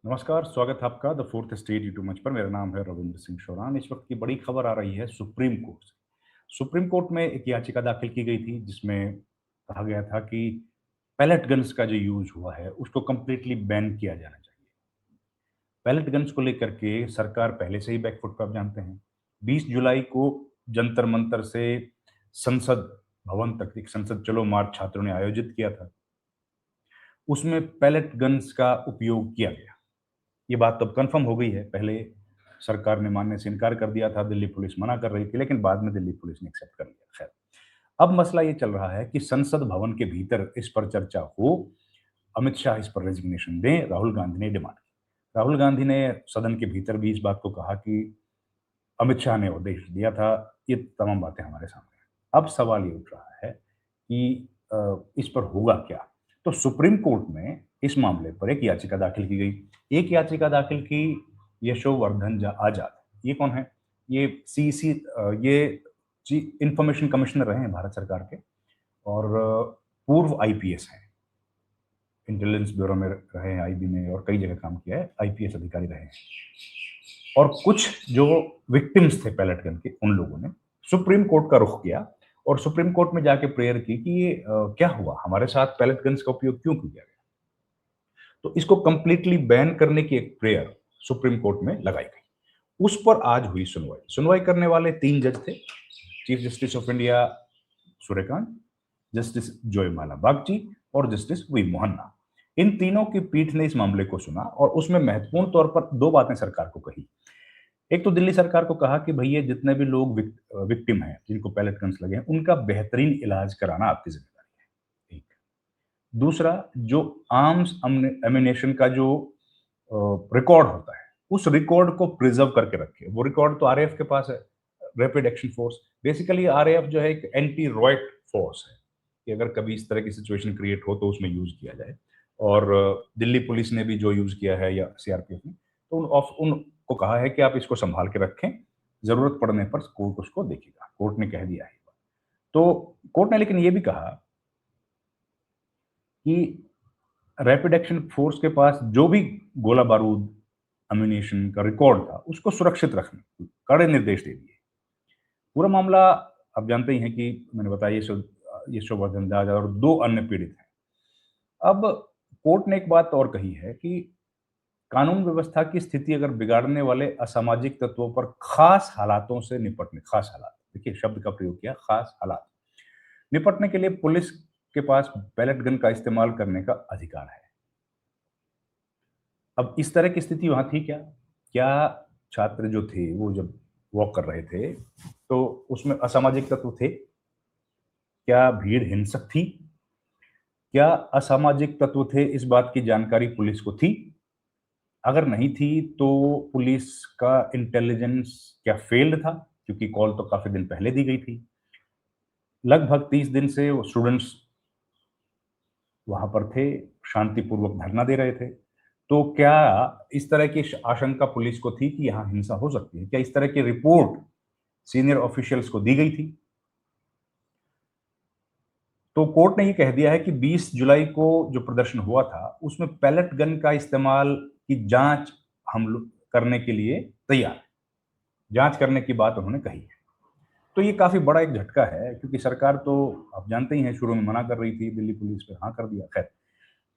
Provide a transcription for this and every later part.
नमस्कार, स्वागत है आपका द फोर्थ स्टेट यूट्यूब मंच पर। मेरा नाम है रविंद्र सिंह शोरान। इस वक्त की बड़ी खबर आ रही है सुप्रीम कोर्ट से। सुप्रीम कोर्ट में एक याचिका दाखिल की गई थी जिसमें कहा गया था कि पैलेट गन्स का जो यूज हुआ है उसको कंप्लीटली बैन किया जाना चाहिए। पैलेट गन्स को लेकर के सरकार पहले से ही बैकफुट पर, आप जानते हैं। 20 जुलाई को जंतर मंतर से संसद भवन तक एक संसद चलो मार्च छात्रों ने आयोजित किया था। उसमें पैलेट गन्स का उपयोग किया गया। ये बात तो अब कन्फर्म हो गई है। पहले सरकार ने मानने से इनकार कर दिया था, दिल्ली पुलिस मना कर रही थी, लेकिन बाद में दिल्ली पुलिस ने एक्सेप्ट कर लिया। खैर, अब मसला ये चल रहा है कि संसद भवन के भीतर इस पर चर्चा हो, अमित शाह इस पर रेजिग्नेशन दें, राहुल गांधी ने डिमांड की। राहुल गांधी ने सदन के भीतर भी इस बात को कहा कि अमित शाह ने आदेश दिया था। ये तमाम बातें हमारे सामने हैं। अब सवाल ये उठ रहा है कि इस पर होगा क्या? तो सुप्रीम कोर्ट में इस मामले पर एक याचिका दाखिल की गई। एक याचिका दाखिल की यशोवर्धन आजाद। ये कौन है? ये सीसी ये इंफॉर्मेशन कमिश्नर रहे हैं भारत सरकार के, और पूर्व आईपीएस हैं। इंटेलिजेंस ब्यूरो में रहे हैं, आईबी में, और कई जगह काम किया है, आईपीएस अधिकारी रहे हैं। और कुछ जो विक्टिम्स थे पैलेट गन के, उन लोगों ने सुप्रीम कोर्ट का रुख किया और सुप्रीम कोर्ट में जाके प्रेयर की कि ये क्या हुआ, हमारे साथ पैलेट गन्स का उपयोग क्यों किया गया। तो इसको कंप्लीटली बैन करने की एक प्रेयर सुप्रीम कोर्ट में लगाई गई। उस पर आज हुई सुनवाई। सुनवाई करने वाले 3 जज थे। Chief justice of India Suryakant, justice जयमाला बागची और जस्टिस वी मोहन्ना। इन तीनों की पीठ ने इस मामले को सुना और उसमें महत्वपूर्ण तौर पर 2 बातें सरकार को कही। एक तो दिल्ली सरकार को कहा कि भैया जितने भी लोग विक्टिम हैं, जिनको पैलेट गन्स लगे हैं, उनका बेहतरीन इलाज कराना आपकी जिम्मेदारी है। एक। दूसरा, जो आर्म्स एम्यूनेशन का जो रिकॉर्ड होता है, उस रिकॉर्ड को प्रिजर्व करके रखे। वो रिकॉर्ड तो आरएएफ के पास है, rapid action force. Basically RAF जो है एक एंटी रॉयट फोर्स है कि अगर कभी इस तरह की सिचुएशन क्रिएट हो तो उसमें यूज किया जाए। और दिल्ली पुलिस ने भी जो यूज किया है या सीआरपीएफ ने, तो उनको कहा है कि आप इसको संभाल के रखें, जरूरत पड़ने पर कोर्ट उसको देखेगा। कोर्ट ने कह दिया है। तो कोर्ट ने लेकिन ये भी कहा कि रैपिड एक्शन फोर्स के पास जो भी गोला बारूद अम्यूनेशन का रिकॉर्ड था उसको सुरक्षित रखने के कड़े निर्देश दे दिए। पूरा मामला आप जानते ही हैं कि मैंने बताया यशोवर्धन दास और 2 अन्य पीड़ित हैं। अब कोर्ट ने एक बात और कही है कि कानून व्यवस्था की स्थिति अगर बिगाड़ने वाले असामाजिक तत्वों पर खास हालातों से निपटने, खास हालात, देखिए शब्द का प्रयोग किया, खास हालात, निपटने के लिए पुलिस के पास बैलेट गन का इस्तेमाल करने का अधिकार है। अब इस तरह की स्थिति वहाँ थी क्या? क्या छात्र जो थे वो जब वॉक कर रहे थे तो उसमें असामाजिक तत्व थे? क्या भीड़ हिंसक थी? क्या असामाजिक तत्व थे इस बात की जानकारी पुलिस को थी? अगर नहीं थी तो पुलिस का इंटेलिजेंस क्या फेल्ड था? क्योंकि कॉल तो काफ़ी दिन पहले दी गई थी। लगभग 30 दिन से वो स्टूडेंट्स वहाँ पर थे, शांतिपूर्वक धरना दे रहे थे। तो क्या इस तरह की आशंका पुलिस को थी कि यहाँ हिंसा हो सकती है? क्या इस तरह की रिपोर्ट सीनियर ऑफिशियल्स को दी गई थी? तो कोर्ट ने ये कह दिया है कि 20 जुलाई को जो प्रदर्शन हुआ था, उसमें पैलेट गन का इस्तेमाल की जांच हम लोग करने के लिए तैयार हैं। जांच करने की बात उन्होंने कही है। तो ये काफ़ी बड़ा एक झटका है क्योंकि सरकार तो आप जानते ही हैं शुरू में मना कर रही थी, दिल्ली पुलिस पे हाँ कर दिया। खैर,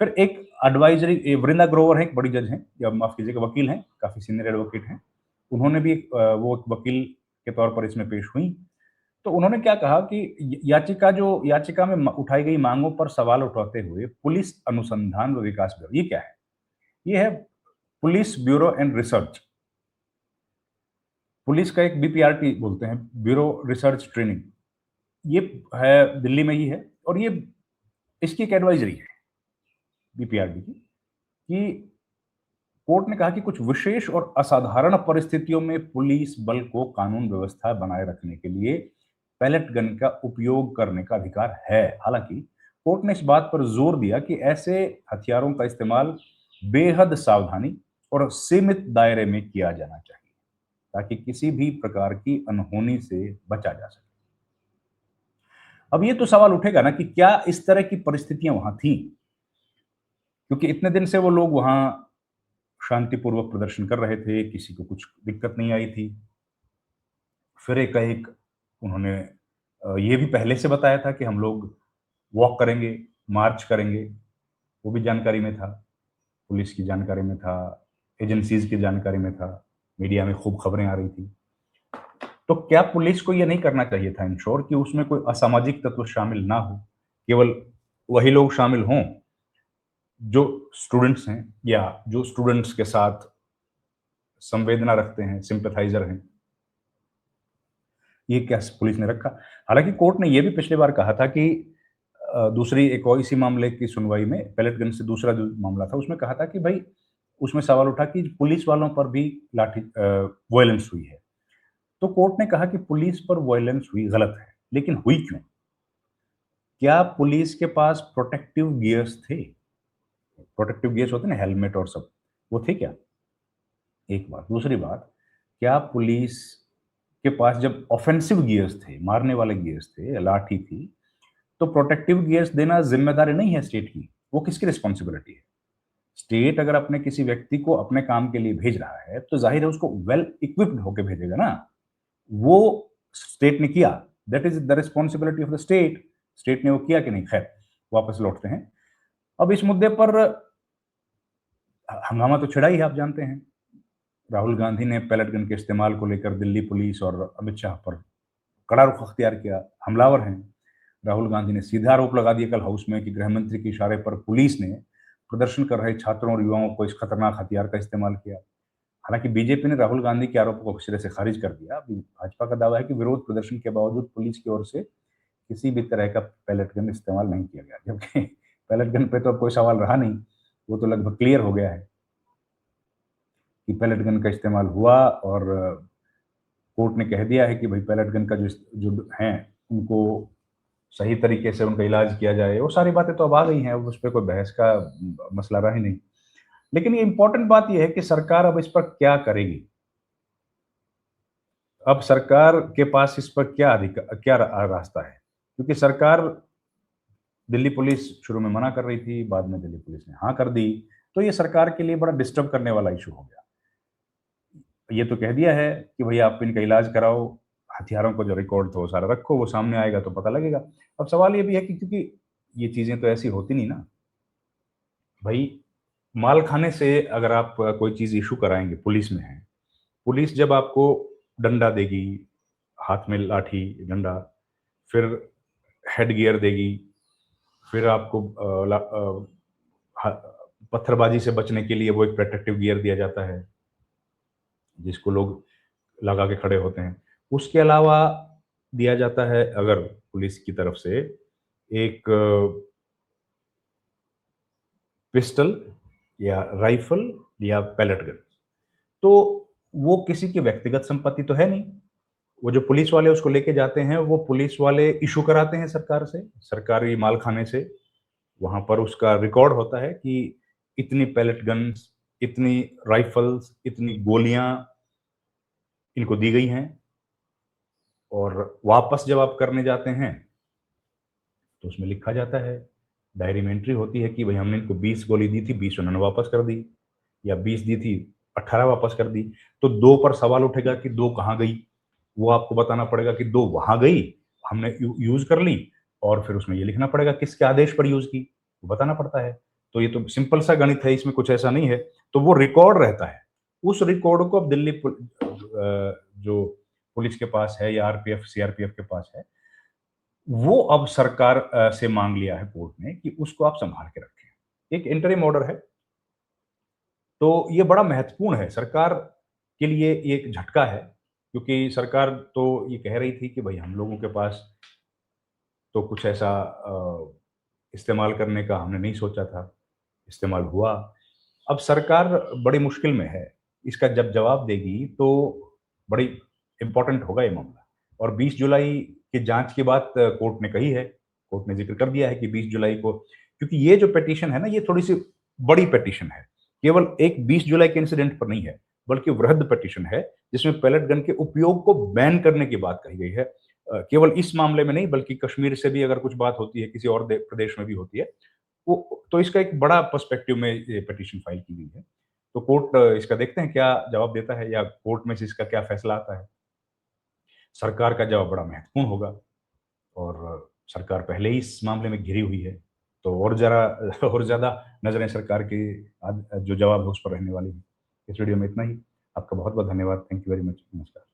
फिर एक एडवाइजरी, वृंदा ग्रोवर है, एक बड़ी जज हैं, या माफ कीजिएगा वकील हैं, काफी सीनियर एडवोकेट हैं। उन्होंने भी वो एक वकील के तौर पर इसमें पेश हुई। तो उन्होंने क्या कहा कि याचिका में उठाई गई मांगों पर सवाल उठाते हुए पुलिस अनुसंधान व विकास ब्यूरो, ये क्या है? ये है police bureau and research. Police का एक बीपीआरटी बोलते हैं, ब्यूरो रिसर्च ट्रेनिंग। ये है, दिल्ली में ही है, और ये इसकी एक एडवाइजरी है बीपीआरडी की कि कोर्ट ने कहा कि कुछ विशेष और असाधारण परिस्थितियों में पुलिस बल को कानून व्यवस्था बनाए रखने के लिए पैलेट गन का उपयोग करने का अधिकार है। हालांकि कोर्ट ने इस बात पर जोर दिया कि ऐसे हथियारों का इस्तेमाल बेहद सावधानी और सीमित दायरे में किया जाना चाहिए ताकि किसी भी प्रकार की अनहोनी से बचा जा सके। अब ये तो सवाल उठेगा ना कि क्या इस तरह की परिस्थितियां वहां थी? क्योंकि इतने दिन से वो लोग वहां शांतिपूर्वक प्रदर्शन कर रहे थे, किसी को कुछ दिक्कत नहीं आई थी। फिर एकाएक उन्होंने ये भी पहले से बताया था कि हम लोग वॉक करेंगे, मार्च करेंगे, वो भी जानकारी में था, पुलिस की जानकारी में था, एजेंसीज़ की जानकारी में था, मीडिया में खूब खबरें आ रही थी। तो क्या पुलिस को ये नहीं करना चाहिए था इंश्योर कि उसमें कोई असामाजिक तत्व शामिल ना हो, केवल वही लोग शामिल हों जो स्टूडेंट्स हैं या जो स्टूडेंट्स के साथ संवेदना रखते हैं, सिम्पैथाइज़र हैं। ये क्या पुलिस ने रखा? हालाँकि कोर्ट ने ये भी पिछली बार कहा था कि दूसरी एक और इसी मामले की सुनवाई में पैलेटगंज से दूसरा जो मामला था, उसमें कहा था कि भई उसमें सवाल उठा कि पुलिस वालों पर भी वॉयलेंस हुई है। तो कोर्ट ने कहा कि पुलिस पर वॉयलेंस हुई गलत है, लेकिन हुई क्यों? क्या पुलिस के पास प्रोटेक्टिव गियर्स थे? प्रोटेक्टिव गियर्स होते हैं ना हेलमेट और सब, वो थे क्या? एक बात। दूसरी बात, क्या पुलिस के पास जब ऑफेंसिव गियर्स थे, मारने वाले गियर्स थे, लाठी थी, तो प्रोटेक्टिव गियर्स देना ज़िम्मेदारी नहीं है स्टेट की, वो किसकी रिस्पॉन्सिबिलिटी है? स्टेट अगर अपने किसी व्यक्ति को अपने काम के लिए भेज रहा है, तो ज़ाहिर है उसको वेल इक्विप्ड होके भेजेगा ना। वो स्टेट ने किया, that is the responsibility of the state. State ने वो किया कि नहीं? खैर, वापस लौटते हैं। अब इस मुद्दे पर हंगामा तो छिड़ा ही है, आप जानते हैं। राहुल गांधी ने पैलेट गन के इस्तेमाल को लेकर दिल्ली पुलिस और अमित शाह पर कड़ा रुख अख्तियार किया, हमलावर हैं। राहुल गांधी ने सीधा आरोप लगा दिया कल हाउस में कि गृह मंत्री के इशारे पर पुलिस ने प्रदर्शन कर रहे छात्रों और युवाओं को इस खतरनाक हथियार का इस्तेमाल किया। हालांकि बीजेपी ने राहुल गांधी के आरोपों को सिरे से खारिज कर दिया। अभी भाजपा का दावा है कि विरोध प्रदर्शन के बावजूद पुलिस की ओर से किसी भी तरह का पैलेट गन इस्तेमाल नहीं किया गया, जबकि पैलेट गन पे तो अब कोई सवाल रहा नहीं, वो तो लगभग क्लियर हो गया है कि पैलेट गन का इस्तेमाल हुआ। और कोर्ट ने कह दिया है कि भाई पैलेट गन का जो हैं उनको सही तरीके से उनका इलाज किया जाए। वो सारी बातें तो अब आ गई हैं, अब उस पे कोई बहस का मसला रहा ही नहीं। लेकिन ये इम्पोर्टेंट बात ये है कि सरकार अब इस पर क्या करेगी? अब सरकार के पास इस पर क्या रास्ता है? क्योंकि सरकार, दिल्ली पुलिस शुरू में मना कर रही थी, बाद में दिल्ली पुलिस ने हाँ कर दी, तो ये सरकार के लिए बड़ा डिस्टर्ब करने वाला इश्यू हो गया। ये तो कह दिया है कि भई आप इनका इलाज कराओ, हथियारों को जो रिकॉर्ड था वो सारा रखो, वो सामने आएगा तो पता लगेगा। अब सवाल ये भी है कि क्योंकि ये चीज़ें तो ऐसी होती नहीं ना, भई माल खाने से अगर आप कोई चीज़ इश्यू कराएँगे, पुलिस में हैं, पुलिस जब आपको डंडा देगी, हाथ में लाठी, डंडा, फिर हेड गियर देगी, फिर आपको ह पत्थरबाजी से बचने के लिए वो एक प्रोटेक्टिव गियर दिया जाता है, जिसको लोग लगा के खड़े होते हैं। उसके अलावा दिया जाता है अगर पुलिस की तरफ से एक पिस्टल या राइफ़ल या पैलेट गन। तो वो किसी की व्यक्तिगत संपत्ति तो है नहीं। वो जो पुलिस वाले उसको लेके जाते हैं, वो पुलिस वाले इश्यू कराते हैं सरकार से, सरकारी मालखाने से। वहाँ पर उसका रिकॉर्ड होता है कि इतनी पैलेट गन्स, इतनी राइफ़ल्स, इतनी गोलियाँ इनको दी गई हैं। और वापस जब आप करने जाते हैं, तो उसमें लिखा जाता है, डायरी में एंट्री होती है कि भई हमने इनको 20 गोली दी थी, 20 उन्होंने वापस कर दी, या 20 दी थी, 18 वापस कर दी। तो 2 पर सवाल उठेगा कि 2 कहाँ गई? वो आपको बताना पड़ेगा कि 2 वहाँ गई, हमने यूज़ कर ली, और फिर उसमें ये लिखना पड़ेगा किसके आदेश पर यूज़ की, वो बताना पड़ता है। तो ये तो सिंपल सा गणित है, इसमें कुछ ऐसा नहीं है। तो वो रिकॉर्ड रहता है। उस रिकॉर्ड को अब जो पुलिस के पास है या आरपीएफ, सीआरपीएफ के पास है, वो अब सरकार से माँग लिया है कोर्ट ने कि उसको आप सँभाल के रखें। एक इंटरिम ऑर्डर है, तो ये बड़ा महत्वपूर्ण है। सरकार के लिए ये एक झटका है, क्योंकि सरकार तो ये कह रही थी कि भई हम लोगों के पास तो कुछ ऐसा इस्तेमाल करने का हमने नहीं सोचा था, इस्तेमाल हुआ। अब सरकार बड़ी मुश्किल में है। इसका जब जवाब देगी तो बड़ी इम्पोर्टेंट होगा ये मामला। और 20 जुलाई की जाँच की बात कोर्ट ने कही है। कोर्ट ने ज़िक्र कर दिया है कि 20 जुलाई को, क्योंकि ये जो पिटीशन है ना, ये थोड़ी-सी बड़ी पिटीशन है। केवल एक 20 जुलाई के इंसिडेंट पर नहीं है, बल्कि वृहद पिटीशन है, जिसमें पैलेट गन के उपयोग को बैन करने की बात कही गई है। केवल इस मामले में नहीं, बल्कि कश्मीर से भी अगर कुछ बात होती है, किसी और प्रदेश में भी होती है, वो तो इसका एक बड़ा पर्सपेक्टिव में ये पिटीशन फाइल की गई है। तो कोर्ट इसका देखते हैं क्या जवाब देता है या कोर्ट में से इसका क्या फैसला आता है। सरकार का जवाब बड़ा महत्वपूर्ण होगा और सरकार पहले ही इस मामले में घिरी हुई है, तो और ज़रा और ज़्यादा नज़रें सरकार की जो जवाब है उस पर रहने वाली हैं। इस वीडियो में इतना ही। आपका बहुत-बहुत धन्यवाद। Thank you very much. नमस्कार।